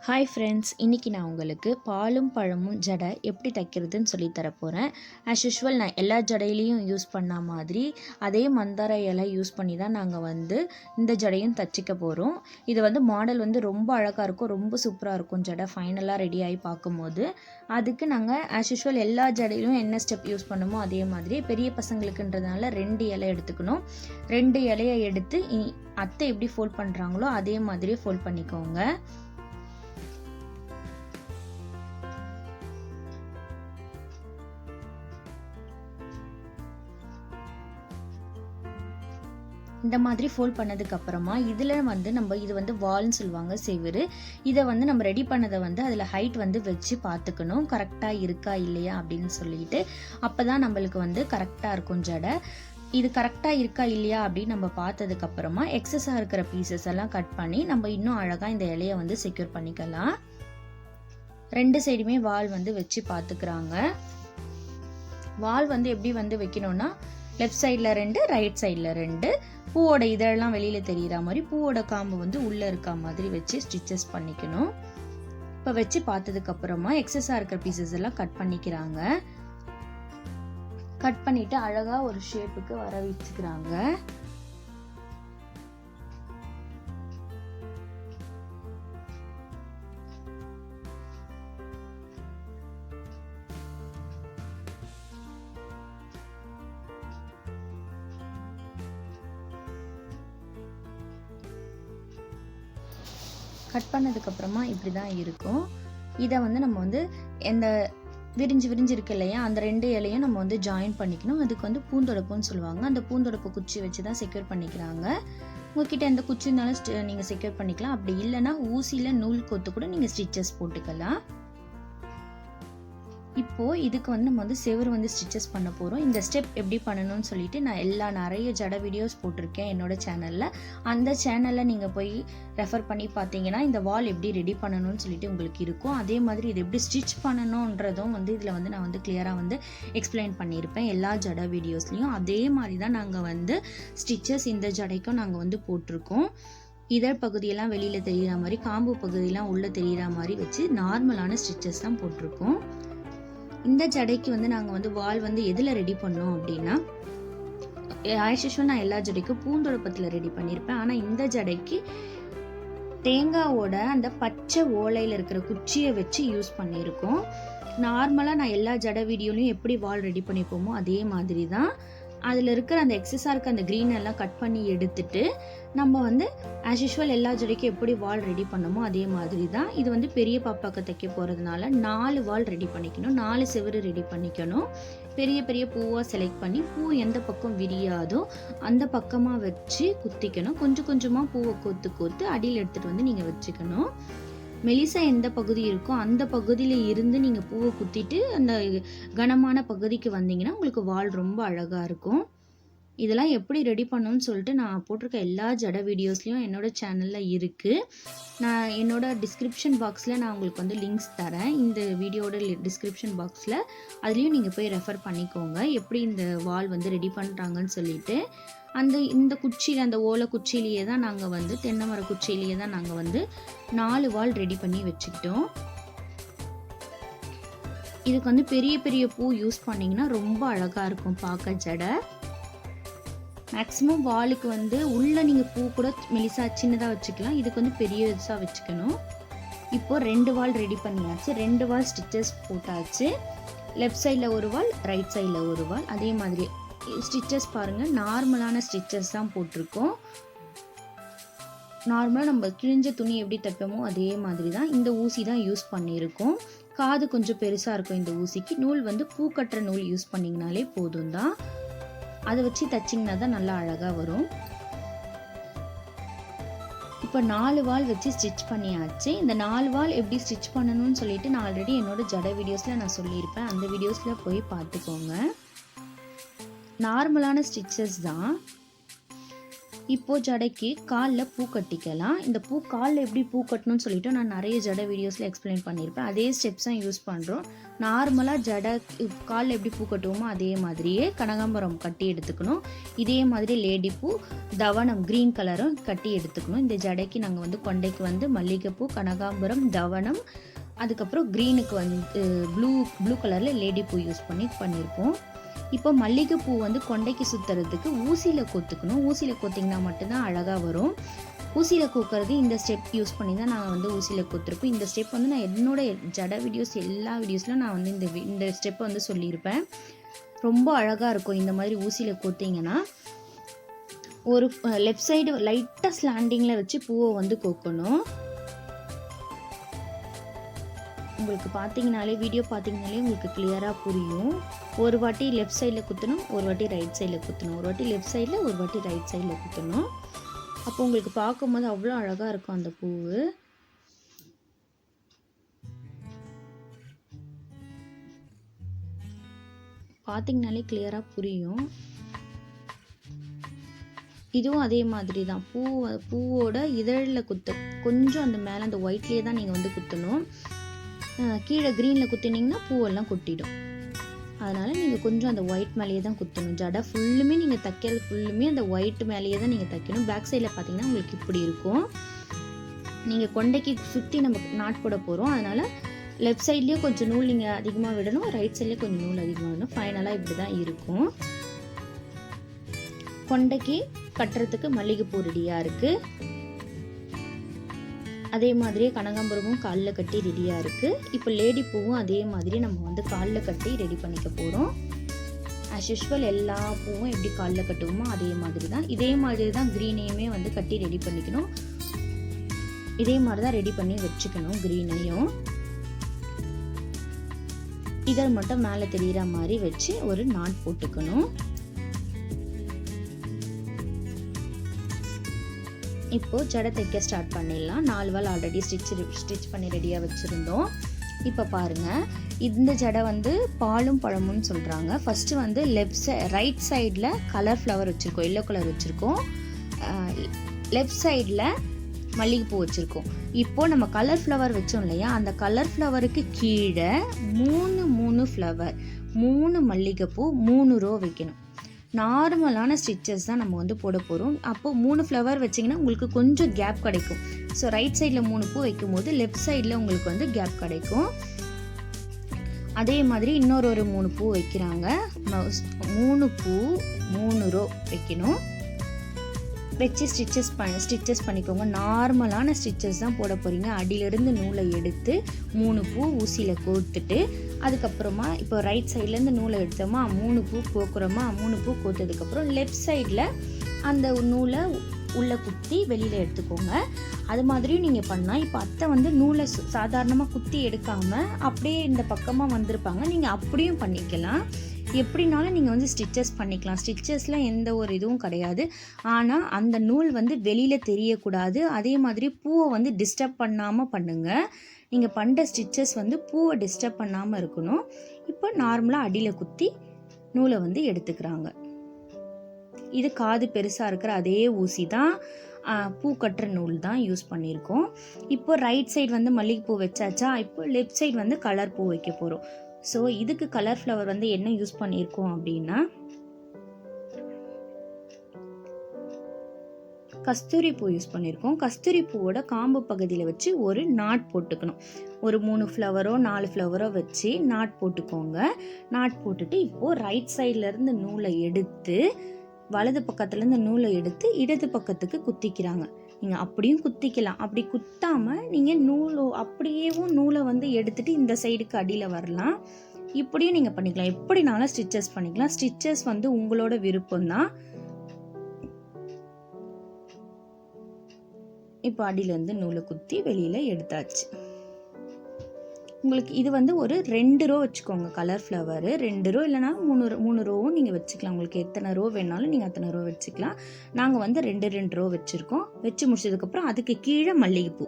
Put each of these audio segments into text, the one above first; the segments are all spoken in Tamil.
ஹாய் ஃப்ரெண்ட்ஸ், இன்றைக்கி நான் உங்களுக்கு பாலும் பழமும் ஜடை எப்படி தைக்கிறதுன்னு சொல்லி தரப்போகிறேன். ஆஸ் யூஷுவல் நான் எல்லா ஜடையிலையும் யூஸ் பண்ண மாதிரி அதே மந்தார இலை யூஸ் பண்ணி தான் நாங்கள் இந்த ஜடையும் தைச்சிக்க போகிறோம். இது மாடல் ரொம்ப அழகாக இருக்கும், ரொம்ப சூப்பராக இருக்கும். ஜடை ஃபைனலாக ரெடி ஆகி பார்க்கும்போது அதுக்கு நாங்கள் ஆஸ் யூஷுவல் எல்லா ஜடையிலும் என்ன ஸ்டெப் யூஸ் பண்ணுமோ அதே மாதிரி பெரிய பசங்களுக்குன்றதுனால 2 இலை எடுத்துக்கணும். 2 இலையை எடுத்து அத்தை எப்படி ஃபோல்ட் பண்ணுறாங்களோ அதே மாதிரியே ஃபோல்ட் பண்ணிக்கோங்க. இந்த மாதிரி ஃபோல்ட் பண்ணதுக்கப்புறமா இதில் நம்ம இது வால்னு சொல்லுவாங்க, செவுரு. இதை நம்ம ரெடி பண்ணதை அதில் ஹைட் வச்சு பார்த்துக்கணும், கரெக்டாக இருக்கா இல்லையா அப்படின்னு சொல்லிட்டு. அப்போ தான் நம்மளுக்கு கரெக்டாக இருக்கும் ஜடை. இது கரெக்டாக இருக்கா இல்லையா அப்படின்னு நம்ம பார்த்ததுக்கப்புறமா எக்ஸஸாக இருக்கிற பீசஸ் எல்லாம் கட் பண்ணி நம்ம இன்னும் அழகாக இந்த இலையை செக்யூர் பண்ணிக்கலாம். 2 சைடுமே வால் வச்சு பார்த்துக்கிறாங்க. வால் எப்படி வைக்கணும்னா லெஃப்ட் சைடில் 2, ரைட் சைடில் 2. பூவோட இதழெல்லாம் வெளியில் தெரிகிற மாதிரி, பூவோட காம்பு உள்ளே இருக்க மாதிரி வச்சு ஸ்டிச்சஸ் பண்ணிக்கணும். இப்போ வச்சு பார்த்ததுக்கப்புறமா எக்ஸஸாக இருக்கிற பீசஸ் எல்லாம் கட் பண்ணிக்கிறாங்க. கட் பண்ணிவிட்டு அழகாக ஒரு ஷேப்புக்கு வர வச்சுக்கிறாங்க. கட் பண்ணதுக்கப்புறமா இப்படி தான் இருக்கும். இதை நம்ம இந்த விரிஞ்சு இருக்கு இல்லையா, அந்த 2 இலையும் நம்ம ஜாயின் பண்ணிக்கணும். அதுக்கு பூந்தொடப்புன்னு சொல்லுவாங்க. அந்த பூந்தொடப்பு குச்சி வச்சு தான் செக்யூர் பண்ணிக்கிறாங்க. உங்ககிட்ட எந்த குச்சி இருந்தாலும் நீங்கள் செக்யூர் பண்ணிக்கலாம். அப்படி இல்லைன்னா ஊசியில் நூல் கோத்து கூட நீங்கள் ஸ்டிச்சஸ் போட்டுக்கலாம். இப்போது இதுக்கு நம்ம செவுரு ஸ்டிச்சஸ் பண்ண போகிறோம். இந்த ஸ்டெப் எப்படி பண்ணணும்னு சொல்லிட்டு நான் நிறைய ஜடை வீடியோஸ் போட்டிருக்கேன் என்னோட சேனலில். அந்த சேனலில் நீங்கள் போய் ரெஃபர் பண்ணி பார்த்தீங்கன்னா இந்த வால் எப்படி ரெடி பண்ணணும்னு சொல்லிட்டு உங்களுக்கு இருக்கும். அதே மாதிரி இது எப்படி ஸ்டிச் பண்ணணுன்றதும் இதில் நான் கிளியராக எக்ஸ்பிளைன் பண்ணியிருப்பேன் எல்லா ஜடை வீடியோஸ்லையும். அதே மாதிரி தான் நாங்கள் ஸ்டிச்சஸ் இந்த ஜடைக்கும் நாங்கள் போட்டிருக்கோம். இதழ் பகுதியெல்லாம் வெளியில் தெரிகிற மாதிரி, காம்பு பகுதியெல்லாம் உள்ளே தெரிகிற மாதிரி வச்சு நார்மலான ஸ்டிச்சஸ் தான் போட்டிருக்கோம். இந்த ஜடைக்கு நாங்கள் வால் எதில் ரெடி பண்ணோம் அப்படின்னா, ஆஸ் யூஷுவல் நான் எல்லா ஜடைக்கும் பூந்தொடப்பத்தில் ரெடி பண்ணியிருப்பேன். ஆனால் இந்த ஜடைக்கு தேங்காவோட அந்த பச்சை ஓலையில் இருக்கிற குச்சியை வச்சு யூஸ் பண்ணியிருக்கோம். நார்மலாக நான் எல்லா ஜடை வீடியோலையும் எப்படி வால் ரெடி பண்ணிப்போமோ அதே மாதிரி தான். அதில் இருக்கிற அந்த எக்ஸஸாக இருக்க அந்த க்ரீன் எல்லாம் கட் பண்ணி எடுத்துட்டு நம்ம ஆஸ் யூஷுவல் எல்லா ஜடைக்கும் எப்படி வால் ரெடி பண்ணமோ அதே மாதிரி தான். இது பெரிய பாப்பாக்கு தைக்க போகிறதுனால 4 வால் ரெடி பண்ணிக்கணும், 4 செவுரு ரெடி பண்ணிக்கணும். பெரிய பெரிய பூவாக செலக்ட் பண்ணி பூ எந்த பக்கம் விரியாதோ அந்த பக்கமாக வச்சு குத்திக்கணும். கொஞ்சம் கொஞ்சமாக பூவை கோத்து அடியில் எடுத்துகிட்டு நீங்கள் வச்சுக்கணும். மெலிசா எந்த பகுதி இருக்கோ அந்த பகுதியில் இருந்து நீங்கள் பூவை குத்திட்டு அந்த கனமான பகுதிக்கு வந்தீங்கன்னா உங்களுக்கு வால் ரொம்ப அழகாக இருக்கும். இதெல்லாம் எப்படி ரெடி பண்ணணும்னு சொல்லிட்டு நான் போட்டிருக்க எல்லா ஜடை வீடியோஸ்லையும் என்னோட சேனலில் இருக்குது. நான் என்னோட டிஸ்கிரிப்ஷன் பாக்ஸில் நான் உங்களுக்கு லிங்க்ஸ் தரேன். இந்த வீடியோட டிஸ்கிரிப்ஷன் பாக்ஸில் அதுலேயும் நீங்கள் போய் ரெஃபர் பண்ணிக்கோங்க எப்படி இந்த வால் ரெடி பண்ணுறாங்கன்னு சொல்லிட்டு. இந்த குச்சியில், அந்த ஓலை குச்சியிலேயே தான் நாங்கள் தென்னை மர குச்சியிலேயே தான் நாங்கள் 4 வால் ரெடி பண்ணி வச்சுக்கிட்டோம். இதுக்கு பெரிய பெரிய பூ யூஸ் பண்ணிங்கன்னா ரொம்ப அழகாக இருக்கும் பார்க்க ஜடை. மேக்ஸிமம் வாலுக்கு உள்ளே நீங்கள் பூ கூட மெலிசா சின்னதாக வச்சுக்கலாம். இதுக்கு பெரியதாக வச்சுக்கணும். இப்போது 2 வால் ரெடி பண்ணியாச்சு. 2 வால் ஸ்டிச்சஸ் போட்டாச்சு. லெஃப்ட் சைடில் ஒரு வால், ரைட் சைடில் ஒரு வால். அதே மாதிரி ஸ்டிச்சஸ் பாருங்கள், நார்மலான ஸ்டிச்சஸ் தான் போட்டிருக்கோம். நார்மலாக நம்ம கிழிஞ்ச துணி எப்படி தைப்போமோ அதே மாதிரி தான். இந்த ஊசி தான் யூஸ் பண்ணியிருக்கோம். காது கொஞ்சம் பெருசாக இருக்கும் இந்த ஊசிக்கு. நூல் பூ கட்டுற நூல் யூஸ் பண்ணிங்கனாலே போதும் தான். அதை வச்சு தைச்சிங்கன்னா தான் நல்லா அழகாக வரும். இப்போ 4 வால் வச்சு ஸ்டிச் பண்ணியாச்சு. இந்த 4 வால் எப்படி ஸ்டிச் பண்ணணும்னு சொல்லிட்டு நான் ஆல்ரெடி என்னோட ஜடை வீடியோஸில் நான் சொல்லியிருப்பேன். அந்த வீடியோஸில் போய் பார்த்துக்கோங்க. நார்மலான ஸ்டிச்சஸ் தான். இப்போது ஜடைக்கு காலில் பூ கட்டிக்கலாம். இந்த காலில் எப்படி பூ கட்டணும்னு சொல்லிட்டு நான் நிறைய ஜடை வீடியோஸில் எக்ஸ்பிளைன் பண்ணியிருப்பேன். அதே ஸ்டெப்ஸ் தான் யூஸ் பண்ணுறோம். நார்மலாக ஜடை காலில் எப்படி பூ கட்டுவோமோ அதே மாதிரியே கனகாம்பரம் கட்டி எடுத்துக்கணும். இதே மாதிரி லேடி பூ, தவனம் க்ரீன் கலரும் கட்டி எடுத்துக்கணும். இந்த ஜடைக்கு நாங்கள் வந்து கொண்டைக்கு வந்து மல்லிகைப்பூ, கனகாம்பரம், தவனம், அதுக்கப்புறம் க்ரீனுக்கு வந்து ப்ளூ கலரில் லேடி பூ யூஸ் பண்ணியிருக்கோம். இப்போ மல்லிகைப்பூ வந்து கொண்டைக்கு சுற்றுறதுக்கு ஊசியில் கோத்துக்கணும். ஊசியில் கோத்திங்கன்னா மட்டும்தான் அழகாக வரும். ஊசியில் கோக்கிறது இந்த ஸ்டெப் யூஸ் பண்ணி தான் நான் வந்து ஊசியில் கோத்துருப்பேன். இந்த ஸ்டெப் வந்து நான் என்னோடய ஜடை வீடியோஸ் எல்லா வீடியோஸ்லையும் நான் வந்து இந்த ஸ்டெப்பை வந்து சொல்லியிருப்பேன். ரொம்ப அழகாக இருக்கும். இந்த மாதிரி ஊசியில் கோத்திங்கன்னா ஒரு லெஃப்ட் சைடு லைட்டாக ஸ்லாண்டிங்கில் வச்சு பூவை வந்து கோக்கணும். உங்களுக்கு பார்த்தீங்கனாலே வீடியோ பார்த்தீங்கனாலே உங்களுக்கு கிளியராக புரியும். ஒரு வாட்டி லெஃப்ட் சைடில் குத்தணும், ஒரு வாட்டி ரைட் சைடில் குத்தணும், ஒரு வாட்டி லெஃப்ட் சைடில், ஒரு வாட்டி ரைட் சைடில் குத்தணும். அப்போ உங்களுக்கு பார்க்கும்போது அவ்வளோ அழகாக இருக்கும் அந்த பூவு. பார்த்தீங்கனாலே கிளியராக புரியும். இதுவும் அதே மாதிரி தான். பூவோட இதழில் கொஞ்சம் அந்த மேலே அந்த ஒயிட்லேயே தான் நீங்கள் வந்து குத்தணும். கீழே க்ரீனில் குத்தினீங்கன்னா பூவெல்லாம் கொட்டிடும். அதனால் நீங்கள் கொஞ்சம் அந்த ஒயிட் மேலேயே தான் குத்தணும். ஜடை ஃபுல்லுமே நீங்கள் தைக்கிறது ஃபுல்லுமே அந்த ஒயிட் மேலேயே தான் நீங்கள் தைக்கணும். பேக் சைடில் பார்த்தீங்கன்னா உங்களுக்கு இப்படி இருக்கும். நீங்கள் கொண்டைக்கு சுற்றி நம்ம நாட் போட போகிறோம். அதனால் லெஃப்ட் சைட்லேயே கொஞ்சம் நூல் நீங்கள் அதிகமாக விடணும், ரைட் சைட்லேயே கொஞ்சம் நூல் அதிகமாக விடணும். ஃபைனலாக இப்படி தான் இருக்கும். கொண்டைக்கு கட்டுறதுக்கு மல்லிகைப்பூ ரெடியாக இருக்குது. அதே மாதிரியே கனகாம்பரமும் காலில் கட்டி ரெடியாக இருக்குது. இப்போ லேடி பூவும் அதே மாதிரி நம்ம வந்து காலில் கட்டி ரெடி பண்ணிக்க போகிறோம். ஆஸ் யூஷுவல் எல்லா பூவும் எப்படி காலில் கட்டுவோமோ அதே மாதிரி தான். இதே மாதிரி தான் க்ரீனையுமே வந்து கட்டி ரெடி பண்ணிக்கணும். இதே மாதிரி தான் ரெடி பண்ணி வச்சுக்கணும். க்ரீனையும் இதழ் மட்டும் மேலே தெரிகிற மாதிரி வச்சு ஒரு நாட் போட்டுக்கணும். இப்போது ஜடை தைக்க ஸ்டார்ட் பண்ணிடலாம். 4 வால் ஆல்ரெடி ஸ்டிச் பண்ணி ரெடியாக வச்சுருந்தோம். இப்போ பாருங்கள், இந்த ஜடை வந்து பாலும் பழமும்னு சொல்கிறாங்க. ஃபஸ்ட்டு வந்து ரைட் சைடில் கலர் ஃப்ளவர் வச்சுருக்கோம், எல்லோ கலர் வச்சுருக்கோம். லெஃப்ட் சைடில் மல்லிகைப்பூ வச்சுருக்கோம். இப்போது நம்ம கலர் ஃப்ளவர் வச்சோம் இல்லையா, அந்த கலர் ஃப்ளவருக்கு கீழே 3 ஃப்ளவர், 3 மல்லிகைப்பூ, 3 ரோ வைக்கணும். நார்மலான ஸ்டிச்சஸ் தான் நம்ம வந்து போட போகிறோம். அப்போது 3 ஃப்ளவர் வச்சிங்கன்னா உங்களுக்கு கொஞ்சம் கேப் கிடைக்கும். ஸோ ரைட் சைடில் 3 பூ வைக்கும் போது லெஃப்ட் சைடில் உங்களுக்கு வந்து கேப் கிடைக்கும். அதே மாதிரி இன்னொரு 3 பூ வைக்கிறாங்க. 3 பூ 3 ரோ வைக்கணும். வச்சு ஸ்டிச்சஸ் பண்ணிக்கோங்க. நார்மலான ஸ்டிச்சஸ் தான் போட போகிறீங்க. அடியிலிருந்து நூலை எடுத்து 3 பூ ஊசியில் கோர்த்துட்டு அதுக்கப்புறமா இப்போ ரைட் சைட்லேருந்து நூலை எடுத்தோமா 3 பூ கோக்குறோமா, 3 பூ கோத்ததுக்கப்புறம் லெஃப்ட் சைடில் அந்த நூலை உள்ளே குத்தி வெளியில் எடுத்துக்கோங்க. அது மாதிரியும் நீங்கள் பண்ணலாம். இப்போ அத்தை வந்து நூலை சாதாரணமாக குத்தி எடுக்காமல் அப்படியே இந்த பக்கமாக வந்திருப்பாங்க. நீங்கள் அப்படியும் பண்ணிக்கலாம். எப்படினாலும் நீங்கள் வந்து ஸ்டிச்சஸ் பண்ணிக்கலாம். ஸ்டிச்சஸில் எந்த ஒரு இதுவும் கிடையாது. ஆனால் அந்த நூல் வந்து வெளியில் தெரியக்கூடாது. அதே மாதிரி பூவை வந்து டிஸ்டர்ப் பண்ணாமல் பண்ணுங்கள். நீங்கள் பண்ணுற ஸ்டிச்சஸ் வந்து பூவை டிஸ்டர்ப் பண்ணாமல் இருக்கணும். இப்போ நார்மலாக அடியில் குத்தி நூலை வந்து எடுத்துக்கிறாங்க. இது காது பெருசாக இருக்கிற அதே ஊசி தான், பூ கட்டுற நூல் தான் யூஸ் பண்ணியிருக்கோம். இப்போ ரைட் சைடு வந்து மல்லிகைப்பூ வச்சாச்சா, இப்போ லெஃப்ட் சைடு வந்து கலர் பூ வைக்க போகிறோம். ஸோ இதுக்கு கலர் ஃப்ளவர் வந்து என்ன யூஸ் பண்ணியிருக்கோம் அப்படின்னா கஸ்தூரி பூ யூஸ் பண்ணியிருக்கோம். கஸ்தூரி பூவோட காம்பு பகுதியில் வச்சு ஒரு நாட் போட்டுக்கணும். ஒரு 3 ஃப்ளவரோ 4 ஃப்ளவரோ வச்சு நாட் போட்டுக்கோங்க. நாட் போட்டுட்டு இப்போது ரைட் சைட்லேருந்து நூலை எடுத்து வலது பக்கத்துலேருந்து நூலை எடுத்து இடது பக்கத்துக்கு குத்திக்கிறாங்க. நீங்கள் அப்படியும் குத்திக்கலாம். அப்படி குத்தாமல் நீங்கள் அப்படியேவும் நூலை வந்து எடுத்துகிட்டு இந்த சைடுக்கு அடியில் வரலாம். இப்படியும் நீங்கள் பண்ணிக்கலாம். எப்படினாலும் ஸ்டிச்சஸ் பண்ணிக்கலாம். ஸ்டிச்சஸ் வந்து உங்களோட விருப்பம்தான். இப்போ அடியிலேருந்து நூலை குத்தி வெளியில் எடுத்தாச்சு. உங்களுக்கு இது வந்து ஒரு 2 ரோ வச்சுக்கோங்க. கலர் ஃப்ளவரு 2 ரோ இல்லைனா 3 ரோவும் நீங்கள் வச்சுக்கலாம். உங்களுக்கு எத்தனை ரோ வேணாலும் நீங்கள் அத்தனை ரோ வச்சுக்கலாம். நாங்கள் வந்து 2 ரோ வச்சுருக்கோம். வச்சு முடிச்சதுக்கப்புறம் அதுக்கு கீழே மல்லிகைப்பூ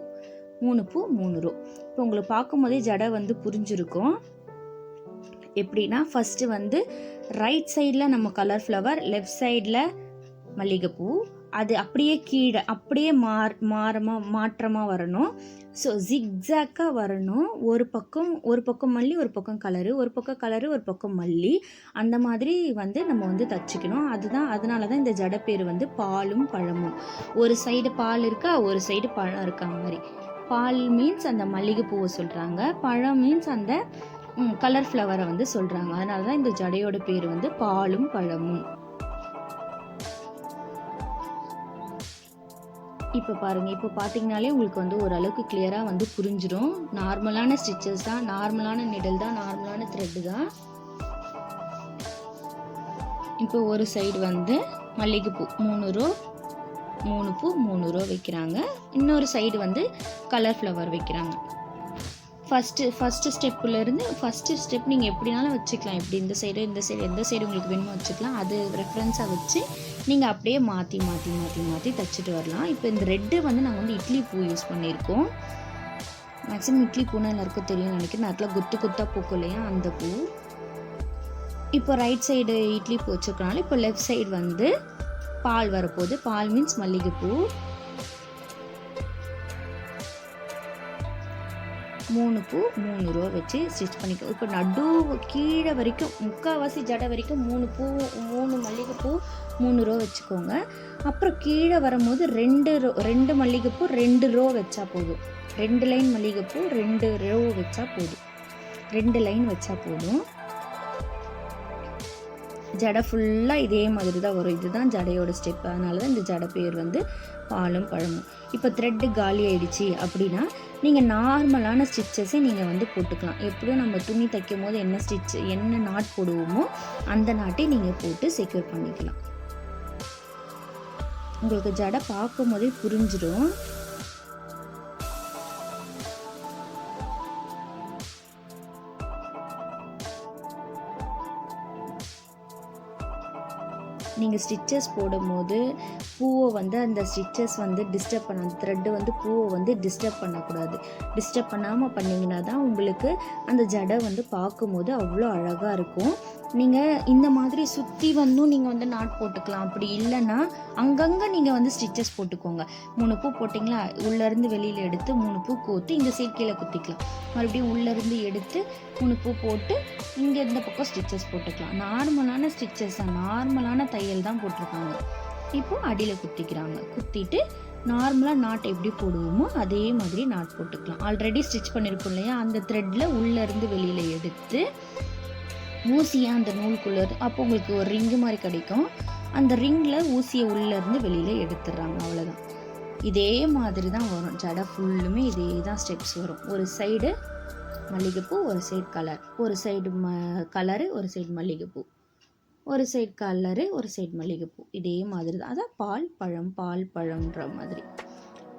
3 பூ 3 ரோ. இப்போ உங்களுக்கு பார்க்கும் போதே ஜடை வந்து புரிஞ்சிருக்கும். எப்படின்னா ஃபஸ்ட்டு வந்து ரைட் சைடில் நம்ம கலர் ஃப்ளவர், லெஃப்ட் சைடில் மல்லிகைப்பூ, அது அப்படியே கீழே அப்படியே மாற்றமாக வரணும். ஸோ ஜிக்ஸாக்காக வரணும். ஒரு பக்கம் மல்லி, ஒரு பக்கம் கலரு, ஒரு பக்கம் கலரு, ஒரு பக்கம் மல்லி, அந்த மாதிரி வந்து நம்ம வந்து தச்சுக்கணும். அதனால தான் இந்த ஜடை பேர் வந்து பாலும் பழமும். ஒரு சைடு பால் இருக்கா, ஒரு சைடு பழம் இருக்கா மாதிரி. பால் மீன்ஸ் அந்த மல்லிகைப்பூவை சொல்கிறாங்க, பழம் மீன்ஸ் அந்த கலர் ஃப்ளவரை வந்து சொல்கிறாங்க. அதனால தான் இந்த ஜடையோட பேர் வந்து பாலும் பழமும். இப்போ பாருங்கள், இப்போ பார்த்தீங்கனாலே உங்களுக்கு வந்து ஓரளவுக்கு கிளியராக வந்து புரிஞ்சிடும். நார்மலான ஸ்டிச்சஸ் தான், நார்மலான நிடல் தான், நார்மலான த்ரெட்டு தான். இப்போ ஒரு சைடு வந்து மல்லிகைப்பூ 3 ரோ, 3 பூ 3 ரோ வைக்கிறாங்க. இன்னொரு சைடு வந்து கலர் ஃப்ளவர் வைக்கிறாங்க. ஃபஸ்ட்டு ஸ்டெப்புலேருந்து ஃபஸ்ட்டு ஸ்டெப் நீங்கள் எப்படினாலும் வச்சுக்கலாம். இப்படி இந்த சைடு எந்த சைடு உங்களுக்கு வேணுமோ வச்சுக்கலாம். அது ரெஃபரன்ஸாக வச்சு நீங்கள் அப்படியே மாற்றி தைச்சிட்டு வரலாம். இப்போ இந்த ரெட்டு வந்து நாங்கள் வந்து இட்லி பூ யூஸ் பண்ணியிருக்கோம். மேக்ஸிமம் இட்லி பூனா எல்லாருக்கும் தெரியும் நினைக்கிறேன். அதில் கொத்தாக பூக்கும் இல்லையா, அந்த பூ. இப்போ ரைட் சைடு இட்லி பூ வச்சுருக்கனால இப்போ லெஃப்ட் சைடு வந்து பால் வரப்போகுது. பால் மீன்ஸ் மல்லிகைப்பூ. 3 பூ 3 ரூபா வச்சு ஸ்டிச் பண்ணிக்கோ. இப்போ நடு கீழே வரைக்கும் முக்கால்வாசி ஜடை வரைக்கும் 3 மல்லிகைப்பூ 3 ரூபா வச்சுக்கோங்க. அப்புறம் கீழே வரும்போது 2 மல்லிகைப்பூ 2 ரோ வச்சா போதும். 2 லைன் மல்லிகைப்பூ 2 ரோ வச்சா போதும். 2 லைன் வச்சா போதும். ஜடை ஃபுல்லாக இதே மாதிரி தான் வரும். இதுதான் ஜடையோட ஸ்டெப். அதனால தான் இந்த ஜடை பேர் வந்து பாலும் பழமும். இப்போ த்ரெட்டு காலி ஆயிடுச்சு அப்படின்னா நீங்கள் நார்மலான ஸ்டிச்சஸை நீங்கள் வந்து போட்டுக்கலாம். எப்படியும் நம்ம துணி தைக்கும் போது என்ன நாட் போடுவோமோ அந்த நாட்டை நீங்கள் போட்டு செக்யூர் பண்ணிக்கலாம். உங்களுக்கு ஜடை பார்க்கும் போதே புரிஞ்சிடும். நீங்கள் ஸ்டிச்சஸ் போடும்போது பூவை வந்து அந்த ஸ்டிச்சஸ் வந்து டிஸ்டர்ப் பண்ண, அந்த த்ரெட்டு வந்து பூவை வந்து டிஸ்டர்ப் பண்ணக்கூடாது. டிஸ்டர்ப் பண்ணாமல் பண்ணிங்கன்னா தான் உங்களுக்கு அந்த ஜடை வந்து பார்க்கும்போது அவ்வளோ அழகாக இருக்கும். நீங்கள் இந்த மாதிரி சுற்றி வந்தும் நீங்கள் வந்து நாட் போட்டுக்கலாம். அப்படி இல்லைன்னா அங்கங்கே நீங்கள் வந்து ஸ்டிச்சஸ் போட்டுக்கோங்க. 3 பூ போட்டிங்களா, உள்ளேருந்து வெளியில் எடுத்து 3 பூ கோத்து இந்த சைடு கீழே குத்திக்கலாம். மறுபடியும் உள்ளேருந்து எடுத்து 3 பூ போட்டு இங்கே இந்த பக்கம் ஸ்டிச்சஸ் போட்டுக்கலாம். நார்மலான ஸ்டிச்சஸ் தான், நார்மலான தையல் தான் போட்டிருக்காங்க. இப்போது அடியில் குத்திக்கிறாங்க. குத்திட்டு நார்மலாக நாட் எப்படி போடுவோமோ அதே மாதிரி நாட் போட்டுக்கலாம். ஆல்ரெடி ஸ்டிச் பண்ணியிருக்கோம் இல்லையா, அந்த த்ரெட்டில் உள்ளேருந்து வெளியில் எடுத்து ஊசியாக அந்த நூலுக்குள்ளே, அப்போ உங்களுக்கு ஒரு ரிங்கு மாதிரி கிடைக்கும். அந்த ரிங்கில் ஊசியை உள்ளேருந்து வெளியில் எடுத்துடுறாங்க. அவ்வளோதான். இதே மாதிரி தான் வரும் ஜடை ஃபுல்லுமே. இதே தான் ஸ்டெப்ஸ் வரும். ஒரு சைடு மல்லிகைப்பூ, ஒரு சைடு கலர், ஒரு சைடு கலரு, ஒரு சைடு மல்லிகைப்பூ, ஒரு சைடு கலரு, ஒரு சைடு மல்லிகைப்பூ. இதே மாதிரி தான். அதான் பால் பழம், பால் பழம்ன்ற மாதிரி.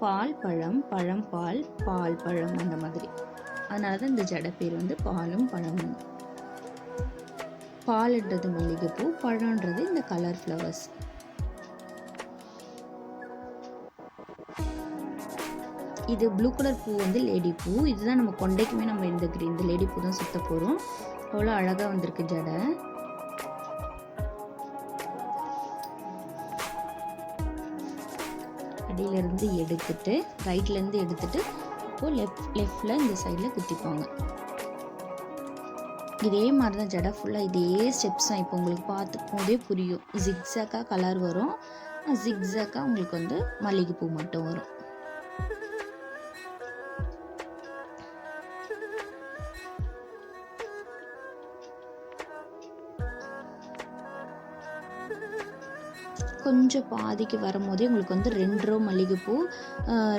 பால் பழம், பழம் பால், பால் பழம், அந்த மாதிரி. அதனால தான் இந்த ஜடை பேர் வந்து பாலும் பழமும். பால்ன்றது மல்லிகைப்பூ, பழம்ன்றது இந்த கலர் ஃப்ளவர்ஸ். இது ப்ளூ கலர் பூ வந்து லேடி பூ. இதுதான் நம்ம கொண்டைக்குமே நம்ம இந்த லேடி பூ தான் சுத்த போகிறோம். அவ்வளோ அழகாக வந்திருக்கு ஜடை. அடியிலேருந்து எடுத்துட்டு ரைட்லேருந்து எடுத்துட்டு இப்போது லெஃப்டில் இந்த சைடில் குத்திப்பாங்க. இதே மாதிரி தான் ஜடை ஃபுல்லாக இதே ஸ்டெப்ஸ் தான். இப்போ உங்களுக்கு பார்த்துக்கும் போதே புரியும். ஜிக்ஸாக்காக கலர் வரும், ஜிக்ஸாக்காக உங்களுக்கு வந்து மல்லிகைப்பூ மட்டும் வரும். கொஞ்சம் பாதிக்கு வரும்போதே உங்களுக்கு வந்து 2 ரோ மல்லிகைப்பூ,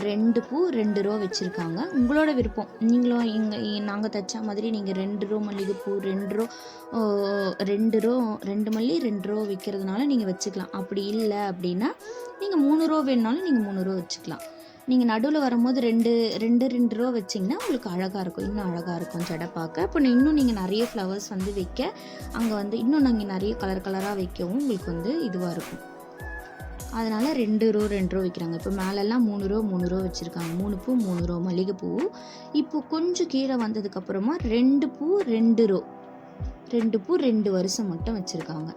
2 பூ 2 ரோ வச்சுருக்காங்க. உங்களோட விருப்பம். நீங்களும் நாங்கள் தைச்ச மாதிரி நீங்கள் 2 ரோ மல்லிகைப்பூ, 2 ரோ 2 மல்லி 2 ரோ வைக்கிறதுனால நீங்கள் வச்சுக்கலாம். அப்படி இல்லை அப்படின்னா நீங்கள் 3 ரோ வேணுனாலும் நீங்கள் 3 ரோ வச்சுக்கலாம். நீங்கள் நடுவில் வரும்போது 2 ரோ வச்சிங்கன்னா உங்களுக்கு அழகாக இருக்கும், இன்னும் அழகாக இருக்கும் ஜடை பார்க்க. இப்போ இன்னும் நீங்கள் நிறைய ஃப்ளவர்ஸ் வந்து வைக்க, அங்கே வந்து இன்னும் நாங்கள் நிறைய கலராக வைக்கவும் உங்களுக்கு வந்து இதுவாக இருக்கும். அதனால் 2 ரோ வைக்கிறாங்க. இப்போ மேலெல்லாம் 3 ரோ வச்சுருக்காங்க. 3 பூ 3 ரோ மல்லிகைப்பூ. இப்போ கொஞ்சம் கீழே வந்ததுக்கப்புறமா 2 பூ 2 ரோ, 2 பூ 2 வருஷம் மட்டும் வச்சுருக்காங்க.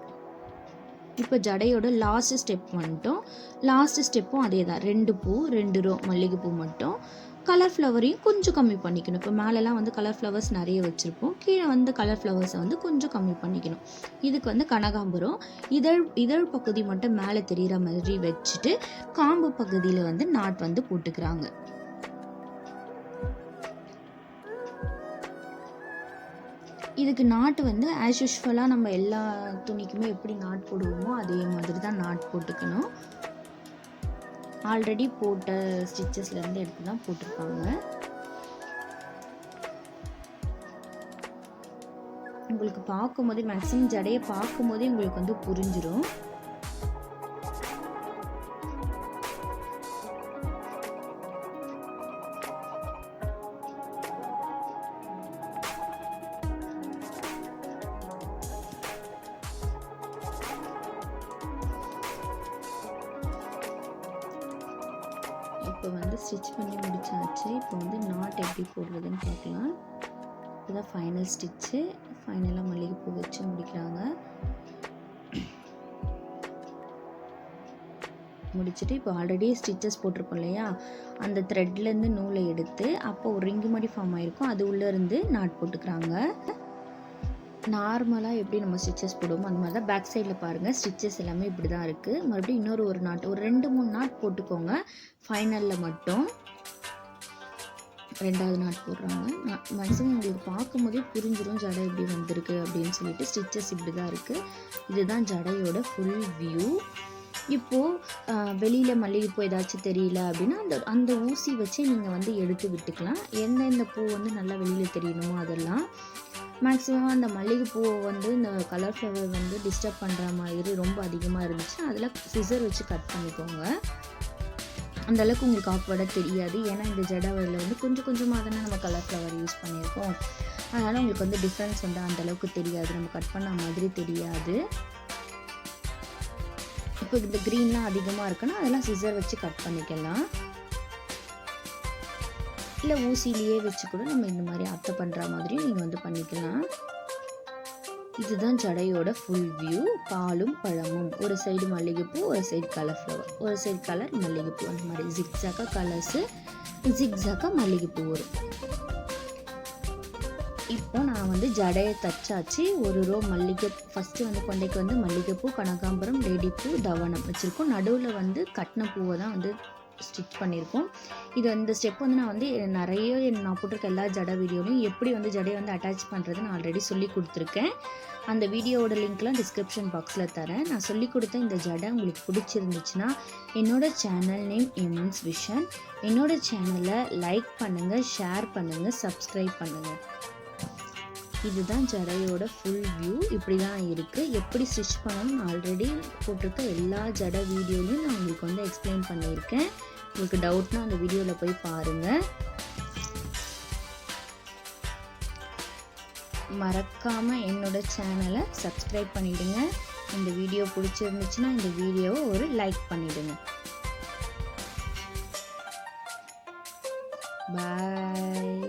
இப்போ ஜடையோட லாஸ்ட் ஸ்டெப் வந்துட்டோம். லாஸ்ட் ஸ்டெப்பும் அதே தான், 2 பூ 2 ரோ மல்லிகைப்பூ மட்டும். கலர் ஃப்ளவரையும் கொஞ்சம் கம்மி பண்ணிக்கணும். இப்போ மேலெலாம் வந்து கலர் ஃப்ளவர்ஸ் நிறைய வச்சுருப்போம், கீழே வந்து கலர் ஃப்ளவர்ஸை வந்து கொஞ்சம் கம்மி பண்ணிக்கணும். இதுக்கு வந்து கனகாம்பரம் இதழ் பகுதி மட்டும் மேலே தெரிகிற மாதிரி வச்சுட்டு காம்பு பகுதியில் வந்து நாட் வந்து போட்டுக்கிறாங்க. இதுக்கு நாட்டு வந்து ஆஸ் யூஷுவலாக நம்ம எல்லா துணிக்குமே எப்படி நாட் போடுவோமோ அதே மாதிரி தான் நாட் போட்டுக்கணும். ஆல்ரெடி போட்ட ஸ்டிச்சஸ்லேருந்து எடுத்து தான் போட்டிருப்பாங்க. உங்களுக்கு பார்க்கும்போதே மேக்ஸிமம் ஜடையை பார்க்கும்போதே உங்களுக்கு வந்து புரிஞ்சிடும். இப்போ வந்து ஸ்டிச் பண்ணி முடிச்சாச்சு. இப்போ வந்து நாட் எப்படி போடுறதுன்னு பார்க்கலாம். இதுதான் ஃபைனல் ஸ்டிச்சு. ஃபைனலாக மல்லிகைப்பூ வச்சு முடிக்கிறாங்க. முடிச்சுட்டு இப்போ ஆல்ரெடி ஸ்டிச்சஸ் போட்டிருப்போம் இல்லையா, அந்த த்ரெட்லேருந்து நூலை எடுத்து அப்போ ஒரு ரிங்கு மாதிரி ஃபார்ம் ஆகிருக்கும், அது உள்ளேருந்து நாட் போட்டுக்கிறாங்க. நார்மலாக எப்படி நம்ம ஸ்டிச்சஸ் போடுவோமோ அந்த மாதிரி தான். பேக் சைடில் பாருங்கள், ஸ்டிச்சஸ் எல்லாமே இப்படி தான் இருக்குது. மறுபடியும் ஒரு நாட், ஒரு 2-3 நாட் போட்டுக்கோங்க. ஃபைனலில் மட்டும் 2வது நாட் போடுறாங்க. மேக்ஸிமம் உங்களுக்கு பார்க்கும்போதே புரிஞ்சிடும் ஜடை எப்படி வந்திருக்கு அப்படின்னு சொல்லிட்டு. ஸ்டிச்சஸ் இப்படி தான் இருக்குது. இதுதான் ஜடையோட ஃபுல் வியூ. இப்போது வெளியில் மல்லிகைப்பூ ஏதாச்சும் தெரியல அப்படின்னா அந்த ஊசி வச்சு நீங்கள் வந்து எடுத்து விட்டுக்கலாம். எந்தெந்த பூ வந்து நல்லா வெளியில் தெரியணுமோ அதெல்லாம். மேக்ஸிமம் அந்த மல்லிகைப்பூவை வந்து இந்த கலர் ஃப்ளவர் வந்து டிஸ்டர்ப் பண்ணுற மாதிரி ரொம்ப அதிகமாக இருந்துச்சு, அதில் சிசர் வச்சு கட் பண்ணிக்கோங்க. அந்தளவுக்கு உங்களுக்கு ஆக்வர்டாக தெரியாது. ஏன்னா இந்த ஜடாவில் வந்து கொஞ்சம் கொஞ்சமாக தானே நம்ம கலர் ஃப்ளவர் யூஸ் பண்ணியிருக்கோம். அதனால் உங்களுக்கு வந்து டிஃப்ரென்ஸ் வந்து அந்தளவுக்கு தெரியாது, நம்ம கட் பண்ண மாதிரி தெரியாது. இப்போ இந்த க்ரீன்லாம் அதிகமாக இருக்குன்னா அதெல்லாம் சிசர் வச்சு கட் பண்ணிக்கலாம். இல்லை ஊசிலேயே வச்சு கூட நம்ம இந்த மாதிரி அத்தை பண்ணுற மாதிரி நீங்கள் வந்து பண்ணிக்கலாம். இதுதான் ஜடையோட ஃபுல் வியூ. பாலும் பழமும், ஒரு சைடு மல்லிகைப்பூ, ஒரு சைடு கலர் ஃப்ளவர், ஒரு சைடு கலர் மல்லிகைப்பூ, அந்த மாதிரி ஜிக்ஸாக்காக கலர்ஸு, ஜிக்ஸாக்காக மல்லிகைப்பூ வரும். இப்போ நான் வந்து ஜடையை தச்சாச்சு. ஒரு ரோ மல்லிகை, ஃபஸ்ட்டு வந்து கொண்டைக்கு வந்து மல்லிகைப்பூ, கனகாம்பரம், லேடிப்பூ, தவனம் வச்சுருக்கோம். நடுவில் வந்து கட்டின பூவை தான் வந்து ஸ்டிச் பண்ணியிருக்கோம். இது இந்த ஸ்டெப் வந்து நான் வந்து நிறைய நான் போட்டிருக்க எல்லா ஜடை வீடியோலையும் எப்படி வந்து ஜடையை வந்து அட்டாச் பண்ணுறது நான் ஆல்ரெடி சொல்லி கொடுத்துருக்கேன். அந்த வீடியோவோட லிங்க்லாம் டிஸ்கிரிப்ஷன் பாக்ஸில் தரேன். நான் சொல்லி கொடுத்த இந்த ஜடை உங்களுக்கு பிடிச்சிருந்துச்சுன்னா என்னோடய சேனல் நேம் எம்என்ஸ் விஷன். என்னோடய சேனலை லைக் பண்ணுங்கள், ஷேர் பண்ணுங்கள், சப்ஸ்கிரைப் பண்ணுங்கள். இதுதான் ஜடையோட ஃபுல் வியூ. இப்படி தான் இருக்குது. எப்படி ஸ்டிச் பண்ணணும் நான் ஆல்ரெடி போட்டிருக்க எல்லா ஜடை வீடியோலையும் நான் உங்களுக்கு வந்து எக்ஸ்பிளைன் பண்ணியிருக்கேன். உங்களுக்கு டவுட்னா அந்த வீடியோவில் போய் பாருங்கள். மறக்காமல் என்னோடய சேனலை சப்ஸ்கிரைப் பண்ணிவிடுங்க. இந்த வீடியோ பிடிச்சிருந்துச்சுன்னா இந்த வீடியோவை ஒரு லைக் பண்ணிவிடுங்க. பாய்.